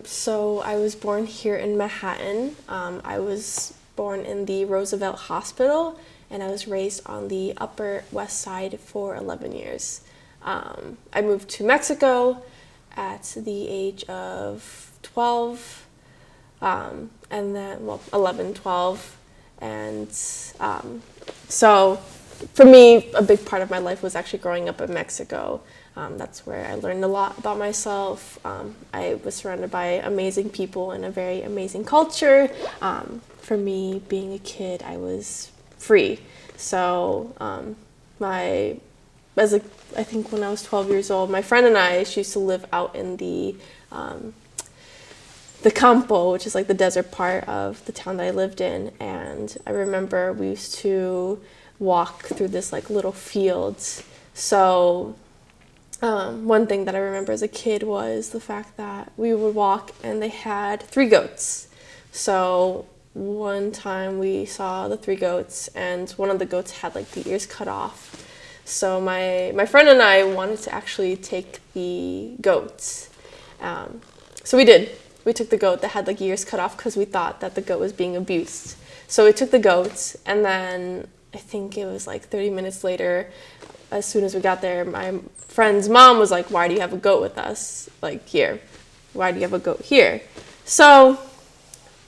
So I was born here in Manhattan. I was born in the Roosevelt Hospital, and I was raised on the Upper West Side for 11 years. I moved to Mexico at the age of 12, and then, 11, 12. And so for me, a big part of my life was actually growing up in Mexico. That's where I learned a lot about myself. I was surrounded by amazing people and a very amazing culture. For me, being a kid, I was free. So I think when I was 12 years old, my friend and I, she used to live out in the campo, which is like the desert part of the town that I lived in. And I remember we used to walk through this like little fields. So one thing that I remember as a kid was the fact that we would walk and they had 3 goats. So one time we saw the 3 goats, and one of the goats had like the ears cut off. So my friend and I wanted to actually take the goats. So we did. We took the goat that had like ears cut off because we thought that the goat was being abused. So we took the goats, and then I think it was like 30 minutes later, as soon as we got there, my friend's mom was like, "Why do you have a goat with us? Like, here. Why do you have a goat here?" So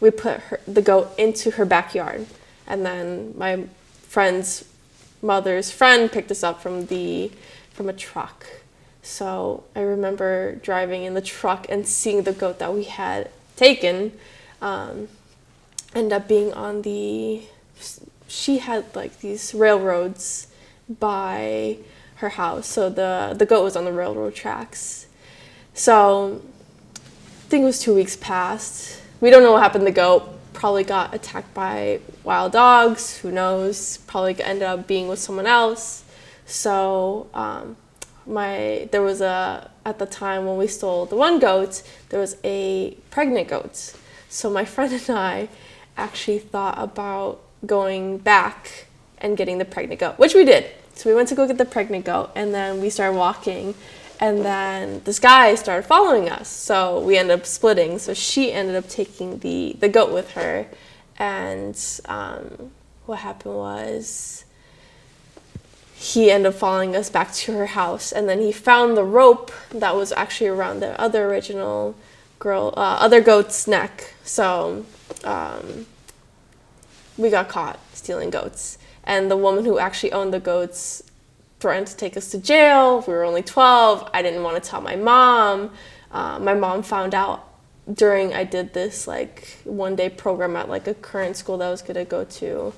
we put the goat into her backyard, and then my friend's mother's friend picked us up from a truck. So I remember driving in the truck and seeing the goat that we had taken end up being on she had like these railroads by her house. So the goat was on the railroad tracks. So I think it was 2 weeks past. We don't know what happened to the goat. Probably got attacked by wild dogs. Who knows? Probably ended up being with someone else. So there was at the time when we stole the one goat, there was a pregnant goat. So my friend and I actually thought about going back and getting the pregnant goat, which we did. So we went to go get the pregnant goat, and then we started walking, and then this guy started following us. So we ended up splitting. So she ended up taking the goat with her, and what happened was he ended up following us back to her house, and then he found the rope that was actually around the other other goat's neck. So we got caught stealing goats. And the woman who actually owned the goats threatened to take us to jail. We were only 12. I didn't want to tell my mom. My mom found out I did this like 1-day program at like a current school that I was going to go to.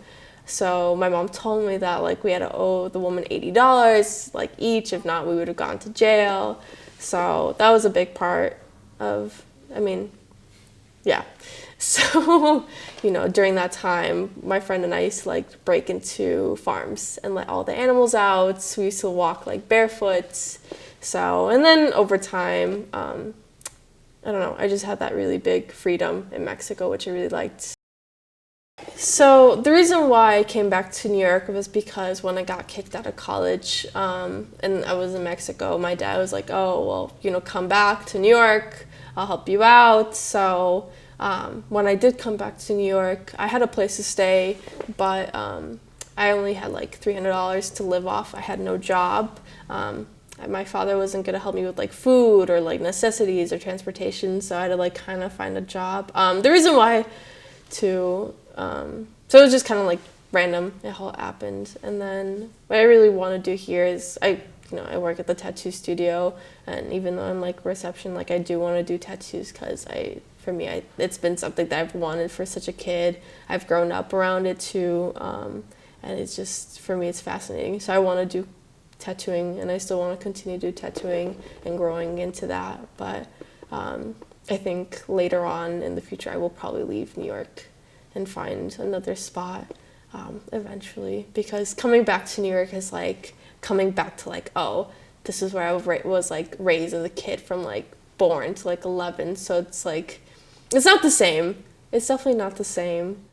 So my mom told me that like we had to owe the woman $80 like each. If not, we would have gone to jail. So that was a big part of, yeah. So, during that time, my friend and I used to like break into farms and let all the animals out. We used to walk like barefoot. So, and then over time, I don't know, I just had that really big freedom in Mexico, which I really liked. So the reason why I came back to New York was because when I got kicked out of college, and I was in Mexico, my dad was like, "Oh, well, come back to New York. I'll help you out." So when I did come back to New York, I had a place to stay, but I only had like $300 to live off. I had no job. My father wasn't going to help me with like food or like necessities or transportation, so I had to like kind of find a job. The reason why so it was just kind of like random. It all happened. And then what I really want to do here is I work at the tattoo studio, and even though I'm like reception, like I do want to do tattoos because it's been something that I've wanted for such a kid. I've grown up around it too, and it's just, for me, it's fascinating. So I want to do tattooing, and I still want to continue to do tattooing and growing into that. But I think later on in the future, I will probably leave New York and find another spot eventually, because coming back to New York is like coming back to like, oh, this is where I was like raised as a kid from like born to like 11. So it's like, it's not the same. It's definitely not the same.